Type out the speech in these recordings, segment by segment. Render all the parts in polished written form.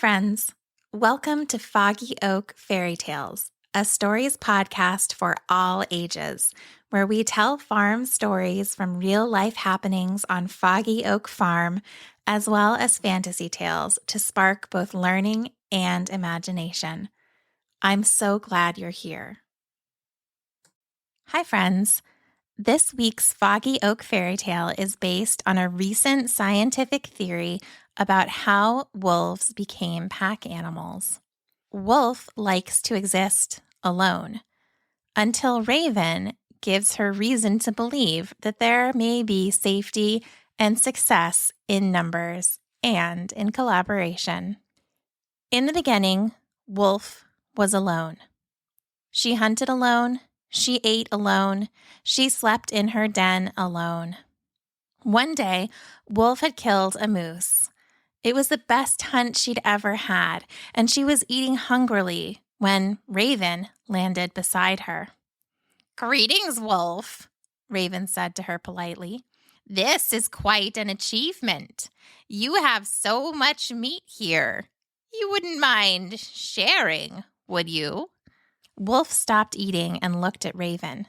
friends. Welcome to Foggy Oak Fairy Tales, a stories podcast for all ages, where we tell farm stories from real-life happenings on Foggy Oak Farm, as well as fantasy tales to spark both learning and imagination. I'm so glad you're here. Hi, friends. This week's Foggy Oak Fairy Tale is based on a recent scientific theory about how wolves became pack animals. Wolf likes to exist alone until Raven gives her reason to believe that there may be safety and success in numbers and in collaboration. In the beginning, Wolf was alone. She hunted alone. She ate alone. She slept in her den alone. One day, Wolf had killed a moose. It was the best hunt she'd ever had, and she was eating hungrily when Raven landed beside her. "Greetings, Wolf," Raven said to her politely. "This is quite an achievement. You have so much meat here. You wouldn't mind sharing, would you?" Wolf stopped eating and looked at Raven.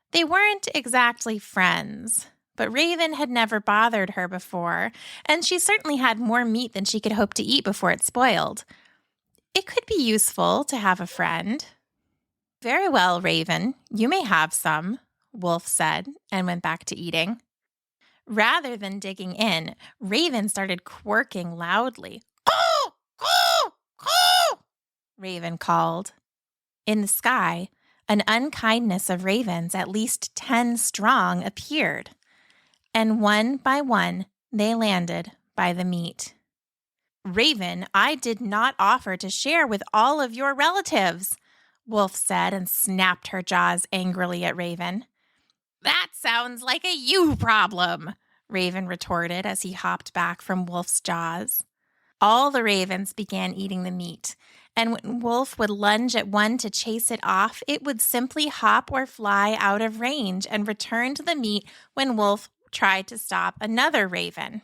They weren't exactly friends, but Raven had never bothered her before, and she certainly had more meat than she could hope to eat before it spoiled. It could be useful to have a friend. "Very well, Raven, you may have some," Wolf said, and went back to eating. Rather than digging in, Raven started quirking loudly. "Caw, caw, caw," Raven called. In the sky, an unkindness of ravens, at least 10 strong, appeared, and one by one they landed by the meat. "Raven, I did not offer to share with all of your relatives," Wolf said and snapped her jaws angrily at Raven. "That sounds like a you problem," Raven retorted as he hopped back from Wolf's jaws. All the ravens began eating the meat, and when Wolf would lunge at one to chase it off, it would simply hop or fly out of range and return to the meat when Wolf tried to stop another raven.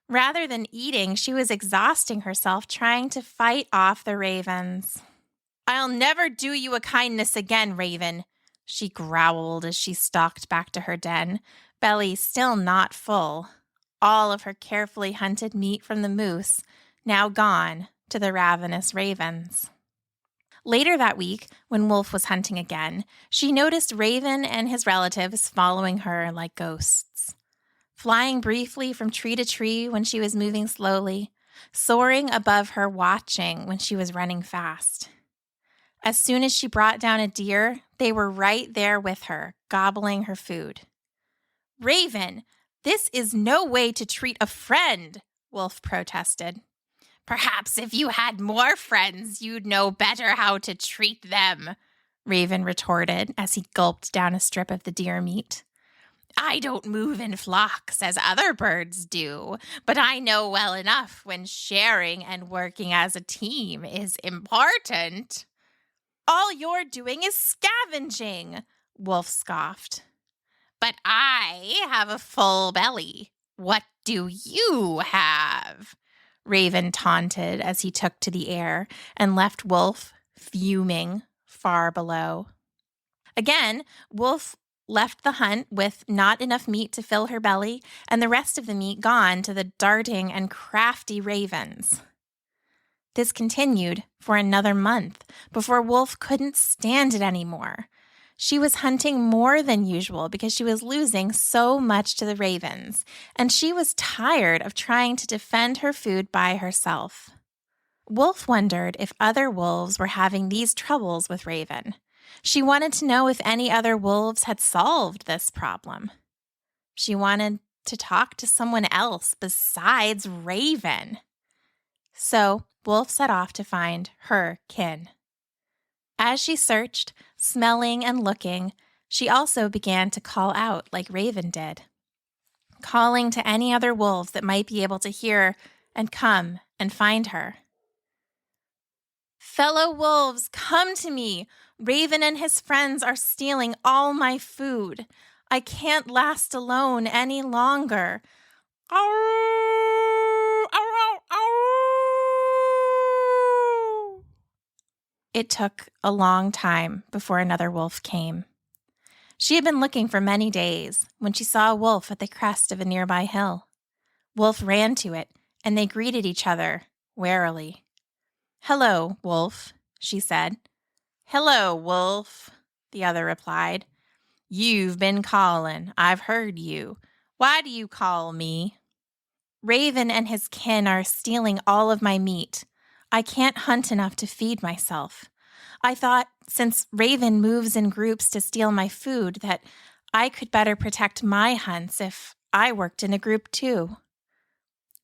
Rather than eating, she was exhausting herself trying to fight off the ravens. "I'll never do you a kindness again, Raven," she growled as she stalked back to her den, belly still not full. All of her carefully hunted meat from the moose now gone to the ravenous ravens. Later that week, when Wolf was hunting again, she noticed Raven and his relatives following her like ghosts. Flying briefly from tree to tree when she was moving slowly, soaring above her watching when she was running fast. As soon as she brought down a deer, they were right there with her, gobbling her food. "Raven, this is no way to treat a friend," Wolf protested. "Perhaps if you had more friends, you'd know better how to treat them," Raven retorted as he gulped down a strip of the deer meat. "I don't move in flocks as other birds do, but I know well enough when sharing and working as a team is important." "All you're doing is scavenging," Wolf scoffed. "But I have a full belly. What do you have?" Raven taunted as he took to the air and left Wolf fuming far below. Again, Wolf left the hunt with not enough meat to fill her belly and the rest of the meat gone to the darting and crafty ravens. This continued for another month before Wolf couldn't stand it anymore. She was hunting more than usual because she was losing so much to the ravens, and she was tired of trying to defend her food by herself. Wolf wondered if other wolves were having these troubles with Raven. She wanted to know if any other wolves had solved this problem. She wanted to talk to someone else besides Raven. So Wolf set off to find her kin. As she searched, smelling and looking, she also began to call out like Raven did, calling to any other wolves that might be able to hear and come and find her. "Fellow wolves, come to me! Raven and his friends are stealing all my food. I can't last alone any longer. Ow! Ow, ow, ow! It took a long time before another wolf came. She had been looking for many days when she saw a wolf at the crest of a nearby hill. Wolf ran to it, and they greeted each other warily. "Hello, Wolf," she said. "Hello, Wolf," the other replied. "You've been calling. I've heard you. Why do you call me?" "Raven and his kin are stealing all of my meat. I can't hunt enough to feed myself. I thought, since Raven moves in groups to steal my food, that I could better protect my hunts if I worked in a group too.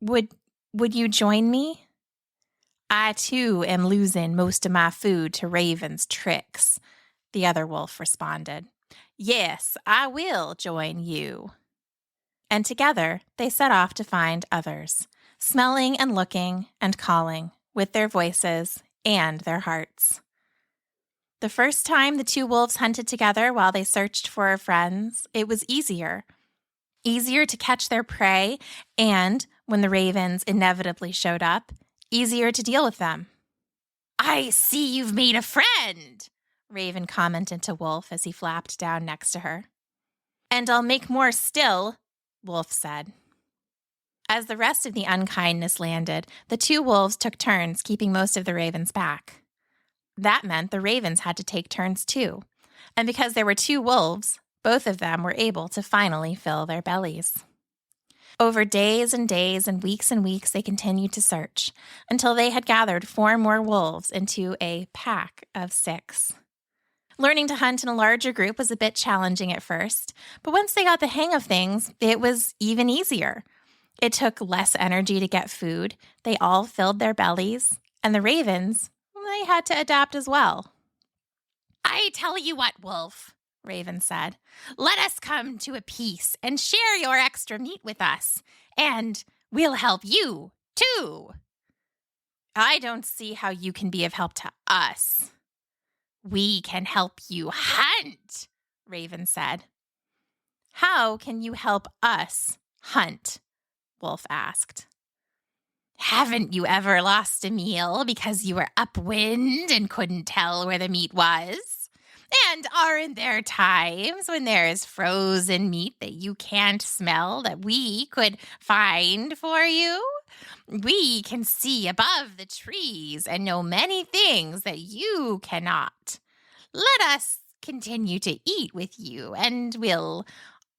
Would you join me?" "I too am losing most of my food to Raven's tricks," the other wolf responded. "Yes, I will join you." And together they set off to find others, smelling and looking and calling with their voices and their hearts. The first time the two wolves hunted together while they searched for friends, it was easier. Easier to catch their prey, and when the ravens inevitably showed up, easier to deal with them. "I see you've made a friend," Raven commented to Wolf as he flapped down next to her. "And I'll make more still," Wolf said. As the rest of the unkindness landed, the two wolves took turns keeping most of the ravens back. That meant the ravens had to take turns too, and because there were two wolves, both of them were able to finally fill their bellies. Over days and days and weeks they continued to search until they had gathered 4 more wolves into a pack of 6. Learning to hunt in a larger group was a bit challenging at first, but once they got the hang of things, it was even easier. It took less energy to get food, they all filled their bellies, and the ravens, they had to adapt as well. "I tell you what, Wolf," Raven said. "Let us come to a peace and share your extra meat with us, and we'll help you, too." "I don't see how you can be of help to us." "We can help you hunt," Raven said. "How can you help us hunt?" Wolf asked. "Haven't you ever lost a meal because you were upwind and couldn't tell where the meat was? And aren't there times when there is frozen meat that you can't smell that we could find for you? We can see above the trees and know many things that you cannot. Let us continue to eat with you, and we'll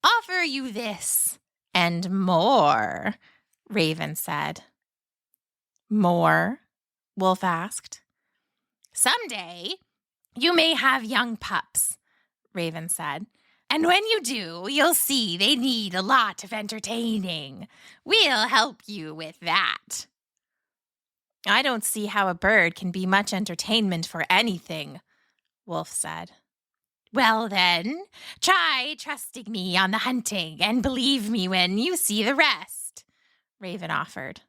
offer you this and more," Raven said. "More?" Wolf asked. "Someday, you may have young pups," Raven said. "And when you do, you'll see they need a lot of entertaining. We'll help you with that." "I don't see how a bird can be much entertainment for anything," Wolf said. "Well then, try trusting me on the hunting and believe me when you see the rest," Raven offered.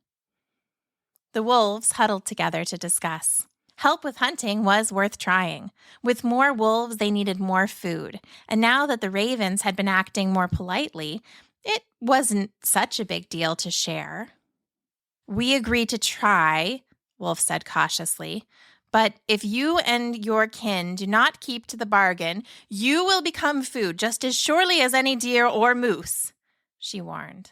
The wolves huddled together to discuss. Help with hunting was worth trying. With more wolves, they needed more food, and now that the ravens had been acting more politely, it wasn't such a big deal to share. "We agree to try," Wolf said cautiously, "but if you and your kin do not keep to the bargain, you will become food just as surely as any deer or moose," she warned.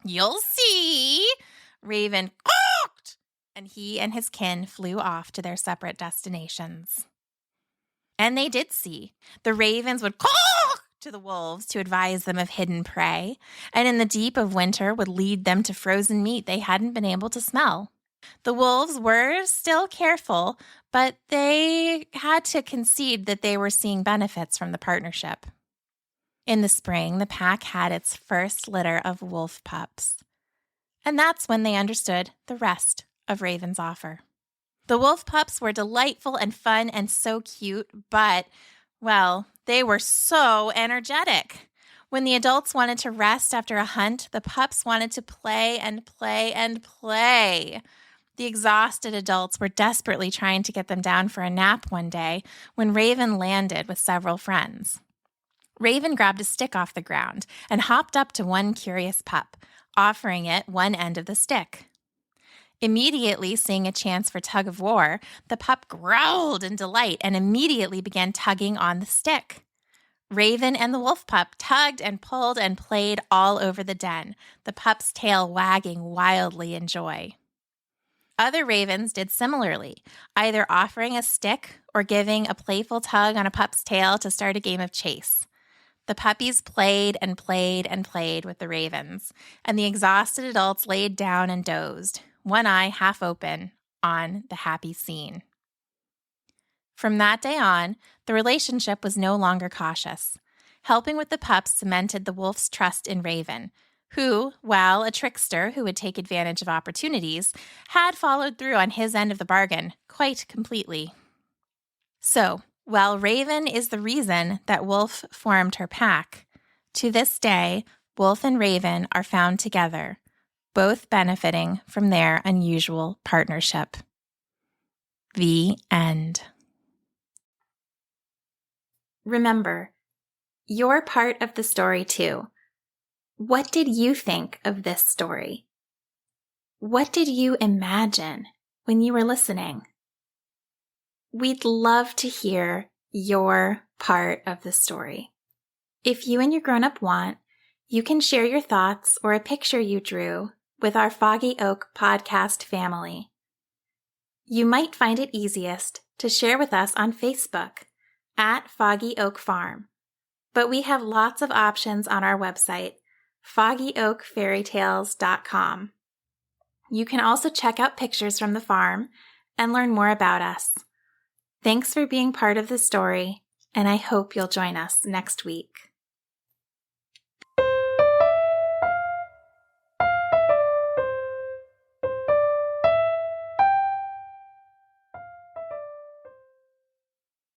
"You'll see," Raven coughed, and he and his kin flew off to their separate destinations. And they did see. The ravens would caw to the wolves to advise them of hidden prey, and in the deep of winter would lead them to frozen meat they hadn't been able to smell. The wolves were still careful, but they had to concede that they were seeing benefits from the partnership. In the spring, the pack had its first litter of wolf pups. And that's when they understood the rest of Raven's offer. The wolf pups were delightful and fun and so cute, but, well, they were so energetic. When the adults wanted to rest after a hunt, the pups wanted to play and play and play. The exhausted adults were desperately trying to get them down for a nap one day when Raven landed with several friends. Raven grabbed a stick off the ground and hopped up to one curious pup, offering it one end of the stick. Immediately seeing a chance for tug of war, the pup growled in delight and immediately began tugging on the stick. Raven and the wolf pup tugged and pulled and played all over the den, the pup's tail wagging wildly in joy. Other ravens did similarly, either offering a stick or giving a playful tug on a pup's tail to start a game of chase. The puppies played and played and played with the ravens, and the exhausted adults laid down and dozed, one eye half open, on the happy scene. From that day on, the relationship was no longer cautious. Helping with the pups cemented the wolf's trust in Raven, who, while a trickster who would take advantage of opportunities, had followed through on his end of the bargain quite completely. So, while Raven is the reason that Wolf formed her pack, to this day, Wolf and Raven are found together, both benefiting from their unusual partnership. The end. Remember, you're part of the story too. What did you think of this story? What did you imagine when you were listening? We'd love to hear your part of the story. If you and your grown-up want, you can share your thoughts or a picture you drew with our Foggy Oak podcast family. You might find it easiest to share with us on Facebook at Foggy Oak Farm, but we have lots of options on our website, foggyoakfairytales.com. You can also check out pictures from the farm and learn more about us. Thanks for being part of the story, and I hope you'll join us next week.